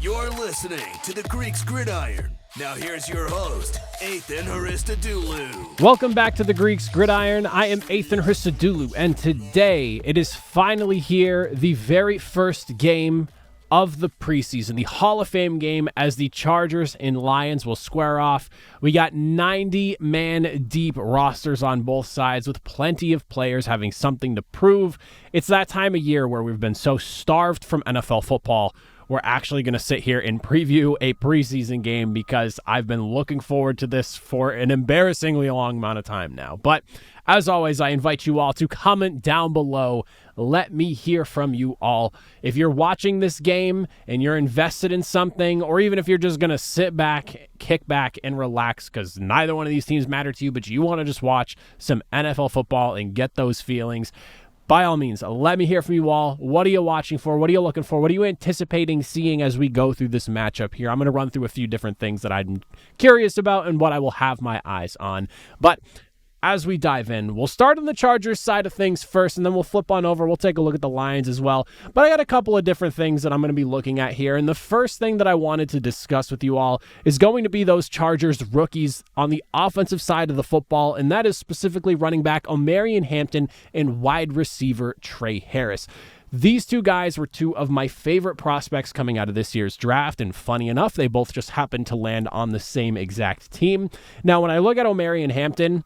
You're listening to the Greeks Gridiron. Now here's your host, Ethan Haristadoulou. Welcome back to the Greeks Gridiron. I am Ethan Haristadoulou, and today it is finally here, the very first game of the preseason, the Hall of Fame game, as the Chargers and Lions will square off. We got 90-man deep rosters on both sides with plenty of players having something to prove. It's that time of year where we've been so starved from NFL football. We're actually going to sit here and preview a preseason game because I've been looking forward to this for an embarrassingly long amount of time now. But as always, I invite you all to comment down below. Let me hear from you all. If you're watching this game and you're invested in something, or even if you're just going to sit back, kick back, and relax because neither one of these teams matter to you, but you want to just watch some NFL football and get those feelings, by all means, let me hear from you all. What are you watching for? What are you looking for? What are you anticipating seeing as we go through this matchup here? I'm going to run through a few different things that I'm curious about and what I will have my eyes on. But as we dive in, we'll start on the Chargers side of things first, and then we'll flip on over. We'll take a look at the Lions as well. But I got a couple of different things that I'm going to be looking at here. And the first thing that I wanted to discuss with you all is going to be those Chargers rookies on the offensive side of the football, and that is specifically running back Omarion Hampton and wide receiver Trey Harris. These two guys were two of my favorite prospects coming out of this year's draft, and funny enough, they both just happened to land on the same exact team. Now, when I look at Omarion Hampton,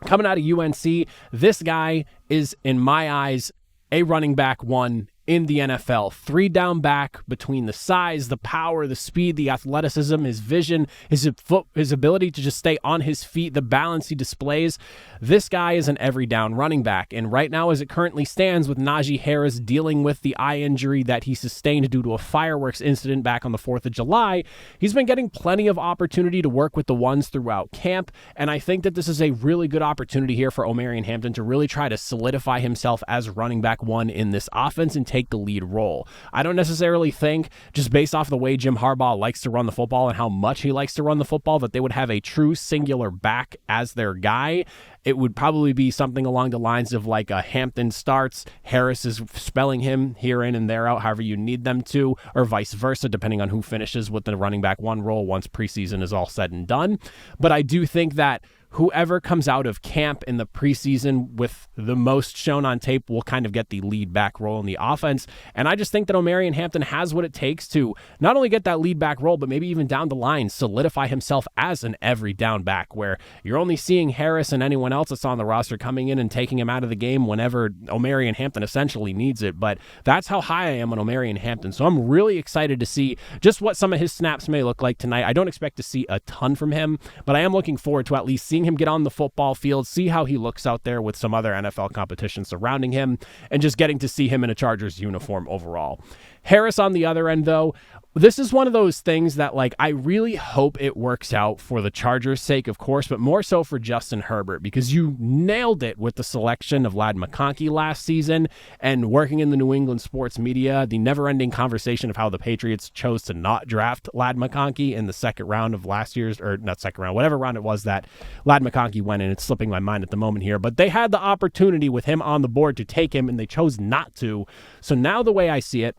coming out of UNC, this guy is, in my eyes, a running back one in the NFL. 3 down back between the size, the power, the speed, the athleticism, his vision, his ability to just stay on his feet, the balance he displays. This guy is an every down running back. And right now, as it currently stands, with Najee Harris dealing with the eye injury that he sustained due to a fireworks incident back on the 4th of July, he's been getting plenty of opportunity to work with the ones throughout camp. And I think that this is a really good opportunity here for Omarion Hampton to really try to solidify himself as running back one in this offense and take the lead role. I don't necessarily think, just based off the way Jim Harbaugh likes to run the football and how much he likes to run the football, that they would have a true singular back as their guy. It would probably be something along the lines of like a Hampton starts, Harris is spelling him here in and there out, however you need them to, or vice versa, depending on who finishes with the running back one role once preseason is all said and done. But I do think that whoever comes out of camp in the preseason with the most shown on tape will kind of get the lead back role in the offense. And I just think that Omarion Hampton has what it takes to not only get that lead back role, but maybe even down the line solidify himself as an every down back, where you're only seeing Harris and anyone else that's on the roster coming in and taking him out of the game whenever Omarion Hampton essentially needs it. But that's how high I am on Omarion Hampton. So I'm really excited to see just what some of his snaps may look like tonight. I don't expect to see a ton from him, but I am looking forward to at least seeing him get on the football field, see how he looks out there with some other NFL competition surrounding him, and just getting to see him in a Chargers uniform overall. Harris on the other end, though, this is one of those things that, like, I really hope it works out for the Chargers' sake, of course, but more so for Justin Herbert, because you nailed it with the selection of Ladd McConkey last season, and working in the New England sports media, the never-ending conversation of how the Patriots chose to not draft Ladd McConkey in the second round of last year's, or not second round, whatever round it was that Ladd McConkey went in. It's slipping my mind at the moment here, but they had the opportunity with him on the board to take him, and they chose not to. So now the way I see it,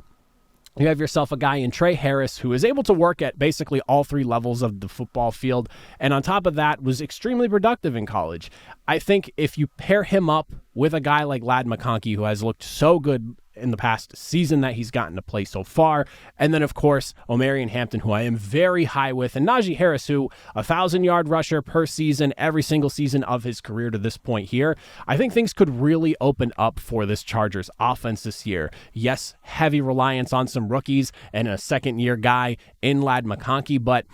you have yourself a guy in Trey Harris who is able to work at basically all 3 levels of the football field, and on top of that was extremely productive in college. I think if you pair him up with a guy like Ladd McConkey, who has looked so good in the past season that he's gotten to play so far, and then of course Omarion Hampton, who I am very high with, and Najee Harris, who 1,000-yard rusher per season every single season of his career to this point here, I think things could really open up for this Chargers offense this year. Yes, heavy reliance on some rookies and a second-year guy in Ladd McConkey, but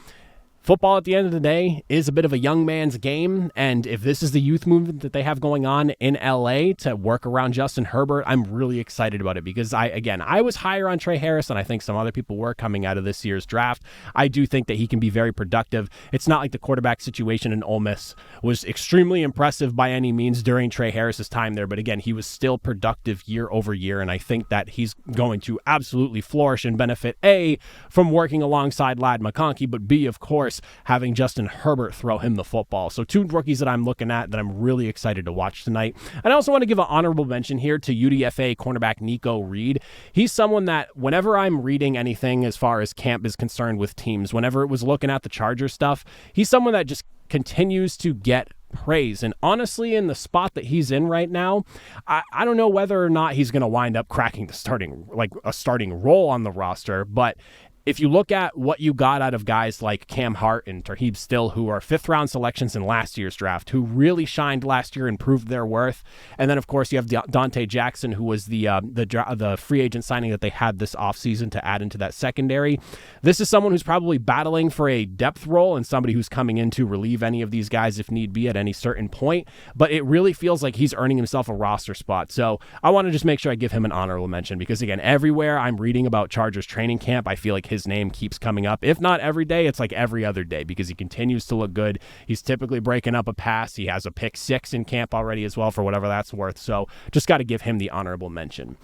football at the end of the day is a bit of a young man's game, and if this is the youth movement that they have going on in LA to work around Justin Herbert, I'm really excited about it because I was higher on Trey Harris than I think some other people were coming out of this year's draft. I do think that he can be very productive. It's not like the quarterback situation in Ole Miss was extremely impressive by any means during Trey Harris's time there, but again, he was still productive year over year, and I think that he's going to absolutely flourish and benefit A, from working alongside Ladd McConkey, but B, of course, course, having Justin Herbert throw him the football. So 2 rookies that I'm looking at that I'm really excited to watch tonight. And I also want to give an honorable mention here to UDFA cornerback Nico Reed. He's someone that whenever I'm reading anything as far as camp is concerned with teams, whenever it was looking at the Chargers stuff, he's someone that just continues to get praise. And honestly, in the spot that he's in right now, I don't know whether or not he's going to wind up cracking a starting role on the roster, but if you look at what you got out of guys like Cam Hart and Tarheeb Still, who are 5th-round selections in last year's draft, who really shined last year and proved their worth, and then, of course, you have Dante Jackson, who was the free agent signing that they had this offseason to add into that secondary. This is someone who's probably battling for a depth role and somebody who's coming in to relieve any of these guys if need be at any certain point, but it really feels like he's earning himself a roster spot. So I want to just make sure I give him an honorable mention because, again, everywhere I'm reading about Chargers training camp, I feel like his name keeps coming up. If not every day, it's like every other day because he continues to look good. He's typically breaking up a pass. He has a pick 6 in camp already as well, for whatever that's worth. So just got to give him the honorable mention.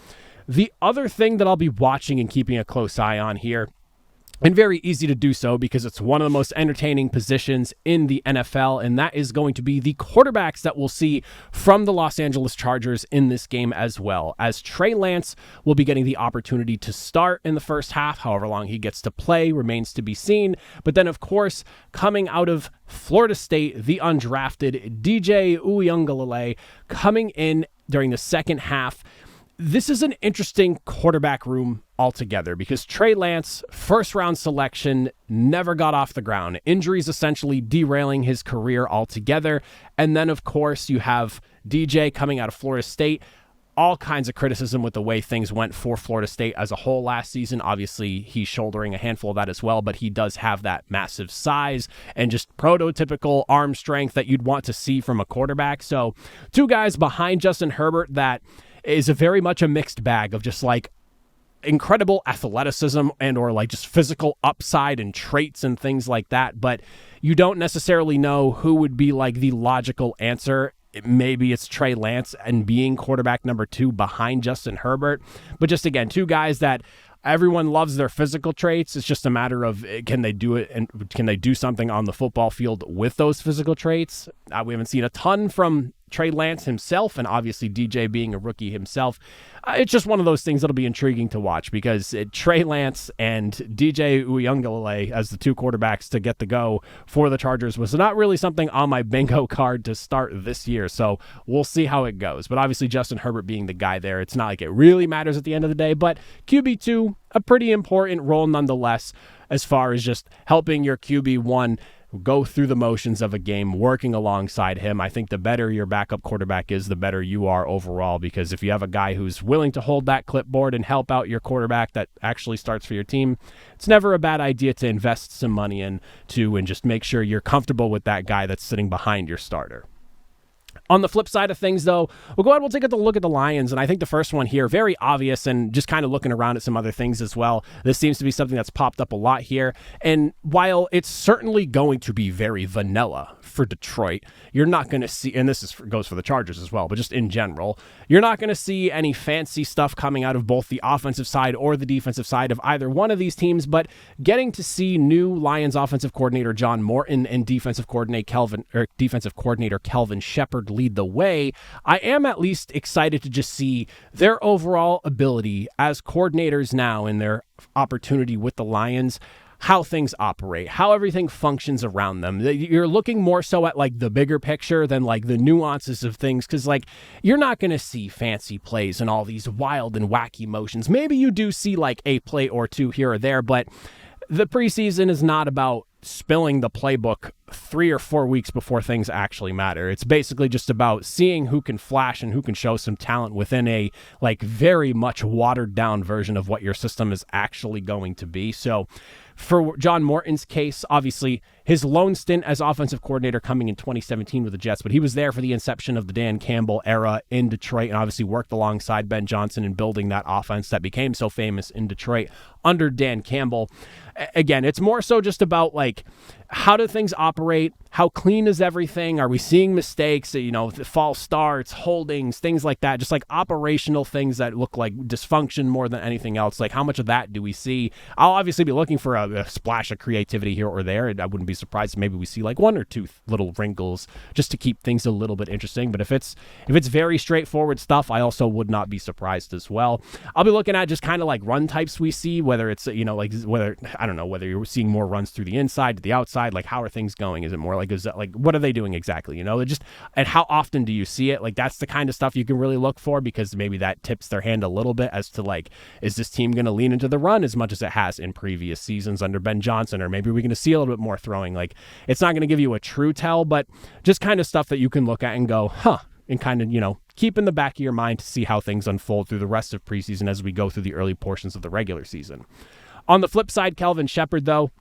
The other thing that I'll be watching and keeping a close eye on here, and very easy to do so because it's one of the most entertaining positions in the NFL, and that is going to be the quarterbacks that we'll see from the Los Angeles Chargers in this game as well, as Trey Lance will be getting the opportunity to start in the first half. However long he gets to play remains to be seen. But then, of course, coming out of Florida State, the undrafted DJ Uiagalelei coming in during the second half. This is an interesting quarterback room altogether because Trey Lance, 1st-round selection, never got off the ground. Injuries essentially derailing his career altogether. And then, of course, you have DJ coming out of Florida State. All kinds of criticism with the way things went for Florida State as a whole last season. Obviously, he's shouldering a handful of that as well, but he does have that massive size and just prototypical arm strength that you'd want to see from a quarterback. So 2 guys behind Justin Herbert that is very much a mixed bag of just like incredible athleticism and or like just physical upside and traits and things like that. But you don't necessarily know who would be like the logical answer. Maybe it's Trey Lance and being quarterback number 2 behind Justin Herbert. But just again, 2 guys that everyone loves their physical traits. It's just a matter of can they do it and can they do something on the football field with those physical traits? We haven't seen a ton from Trey Lance himself, and obviously DJ being a rookie himself. It's just one of those things that'll be intriguing to watch because Trey Lance and DJ Uiagalelei as the 2 quarterbacks to get the go for the Chargers was not really something on my bingo card to start this year. So we'll see how it goes. But obviously Justin Herbert being the guy there, it's not like it really matters at the end of the day, but QB2, a pretty important role nonetheless as far as just helping your QB1 go through the motions of a game, working alongside him. I think the better your backup quarterback is, the better you are overall, because if you have a guy who's willing to hold that clipboard and help out your quarterback that actually starts for your team, it's never a bad idea to invest some money into and just make sure you're comfortable with that guy that's sitting behind your starter. On the flip side of things, though, we'll go ahead and we'll take a look at the Lions, and I think the first one here, very obvious, and just kind of looking around at some other things as well, this seems to be something that's popped up a lot here, and while it's certainly going to be very vanilla for Detroit, you're not going to see, and goes for the Chargers as well, but just in general, you're not going to see any fancy stuff coming out of both the offensive side or the defensive side of either one of these teams, but getting to see new Lions offensive coordinator John Morton and defensive coordinator Kelvin Shepard lead the way, I am at least excited to just see their overall ability as coordinators now in their opportunity with the Lions, how things operate, how everything functions around them. You're looking more so at like the bigger picture than like the nuances of things, because like you're not going to see fancy plays and all these wild and wacky motions. Maybe you do see like a play or 2 here or there, but the preseason is not about spilling the playbook 3 or 4 weeks before things actually matter. It's basically just about seeing who can flash and who can show some talent within a like very much watered down version of what your system is actually going to be. So for John Morton's case, obviously his lone stint as offensive coordinator coming in 2017 with the Jets, but he was there for the inception of the Dan Campbell era in Detroit and obviously worked alongside Ben Johnson in building that offense that became so famous in Detroit under Dan Campbell. Again, it's more so just about like how do things operate? how clean is everything? Are we seeing mistakes, false starts, holdings, things like that, just like operational things that look like dysfunction more than anything else? Like, how much of that do we see? I'll obviously be looking for a splash of creativity here or there, and I wouldn't be surprised if maybe we see like one or two little wrinkles just to keep things a little bit interesting. But if it's very straightforward stuff, I also would not be surprised as well. I'll be looking at just kind of like run types we see, whether it's, whether you're seeing more runs through the inside to the outside, like how are things going? Is it more like what are they doing exactly? And how often do you see it? Like, that's the kind of stuff you can really look for, because maybe that tips their hand a little bit as to like, is this team going to lean into the run as much as it has in previous seasons under Ben Johnson? Or maybe we're going to see a little bit more throwing. Like, it's not going to give you a true tell, but just kind of stuff that you can look at and go, and kind of, keep in the back of your mind to see how things unfold through the rest of preseason as we go through the early portions of the regular season. On the flip side, Kelvin Shepherd, though,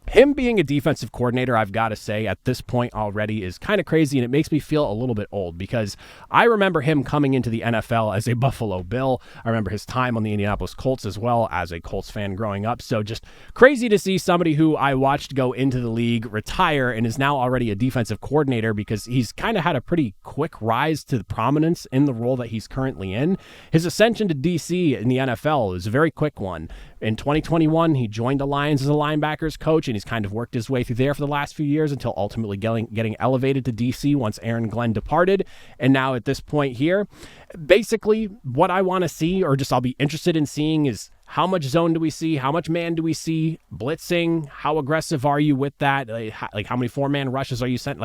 him being a defensive coordinator, I've got to say, at this point already is kind of crazy, and it makes me feel a little bit old, because I remember him coming into the NFL as a Buffalo Bill. I remember his time on the Indianapolis Colts as well as a Colts fan growing up. So just crazy to see somebody who I watched go into the league, retire, and is now already a defensive coordinator, because he's kind of had a pretty quick rise to prominence in the role that he's currently in. His ascension to DC in the NFL is a very quick one. In 2021, he joined the Lions as a linebackers coach, and he's kind of worked his way through there for the last few years until ultimately getting elevated to DC once Aaron Glenn departed. And now at this point here, basically what I want to see, or just I'll be interested in seeing, is how much zone do we see? How much man do we see? Blitzing? How aggressive are you with that? Like how many 4-man rushes are you sent?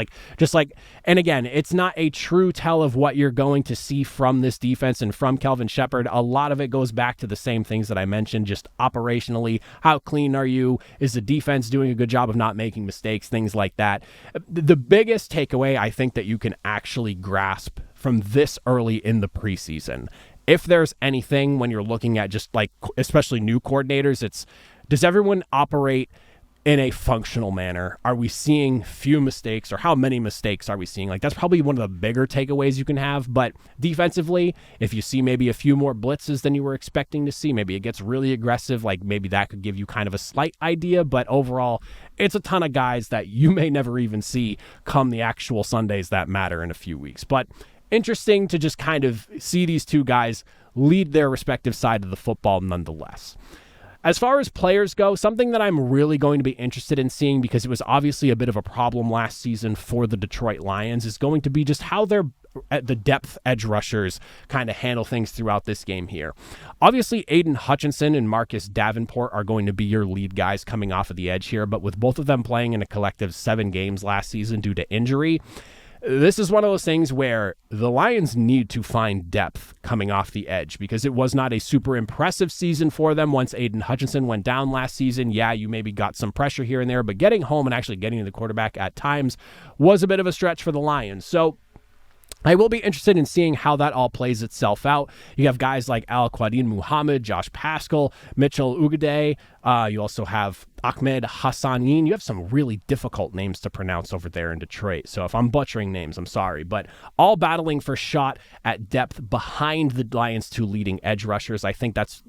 And again, it's not a true tell of what you're going to see from this defense and from Kelvin Shepherd. A lot of it goes back to the same things that I mentioned, just operationally. How clean are you? Is the defense doing a good job of not making mistakes? Things like that. The biggest takeaway I think that you can actually grasp from this early in the preseason, if there's anything when you're looking at just like, especially new coordinators, it's, does everyone operate in a functional manner? Are we seeing few mistakes, or how many mistakes are we seeing? Like, that's probably one of the bigger takeaways you can have. But defensively, if you see maybe a few more blitzes than you were expecting to see, maybe it gets really aggressive, like maybe that could give you kind of a slight idea. But overall, it's a ton of guys that you may never even see come the actual Sundays that matter in a few weeks. But interesting to just kind of see these two guys lead their respective side of the football nonetheless. As far as players go, something that I'm really going to be interested in seeing, because it was obviously a bit of a problem last season for the Detroit Lions, is going to be just how the depth edge rushers kind of handle things throughout this game here. Obviously, Aiden Hutchinson and Marcus Davenport are going to be your lead guys coming off of the edge here, but with both of them playing in a collective 7 games last season due to injury, this is one of those things where the Lions need to find depth coming off the edge, because it was not a super impressive season for them once Aiden Hutchinson went down last season. Yeah, you maybe got some pressure here and there, but getting home and actually getting to the quarterback at times was a bit of a stretch for the Lions. So I will be interested in seeing how that all plays itself out. You have guys like Al-Quadin Muhammad, Josh Paschal, Mitchell Ugade. You also have Ahmed Hassanin. You have some really difficult names to pronounce over there in Detroit. So if I'm butchering names, I'm sorry. But all battling for shot at depth behind the Lions' 2 leading edge rushers. I think that's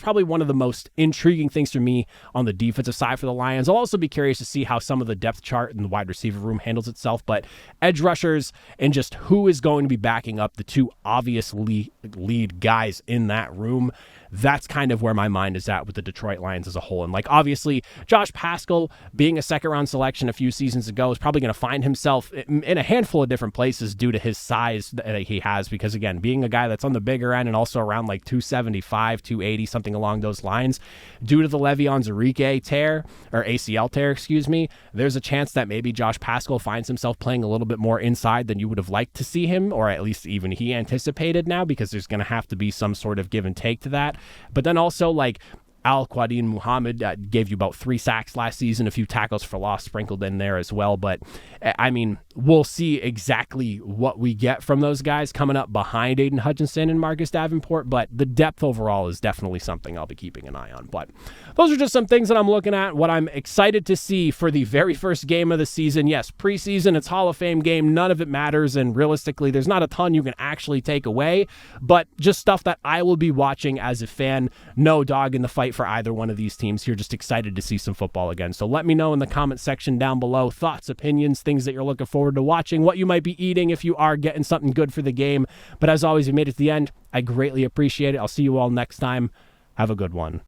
probably one of the most intriguing things for me on the defensive side for the Lions. I'll also be curious to see how some of the depth chart in the wide receiver room handles itself. But edge rushers and just who is going to be backing up the 2 obvious lead guys in that room, that's kind of where my mind is at with the Detroit Lions as a whole. And like, obviously, Josh Paschal, being a second-round selection a few seasons ago, is probably going to find himself in a handful of different places due to his size that he has. Because again, being a guy that's on the bigger end and also around like 275, 280, something along those lines, due to the Le'Veon Zurike tear, or ACL tear, there's a chance that maybe Josh Paschal finds himself playing a little bit more inside than you would have liked to see him, or at least even he anticipated now, because there's going to have to be some sort of give and take to that. But then also, like, Al-Quadin Muhammad gave you about 3 sacks last season, a few tackles for loss sprinkled in there as well. But, I mean, we'll see exactly what we get from those guys coming up behind Aiden Hutchinson and Marcus Davenport. But the depth overall is definitely something I'll be keeping an eye on. But those are just some things that I'm looking at, what I'm excited to see for the very first game of the season. Yes, preseason, it's Hall of Fame game. None of it matters. And realistically, there's not a ton you can actually take away. But just stuff that I will be watching as a fan. No dog in the fight fight for either one of these teams here. Just excited to see some football again. So let me know in the comment section down below, thoughts, opinions, things that you're looking forward to watching, what you might be eating if you are getting something good for the game. But as always, you made it to the end. I greatly appreciate it. I'll see you all next time. Have a good one.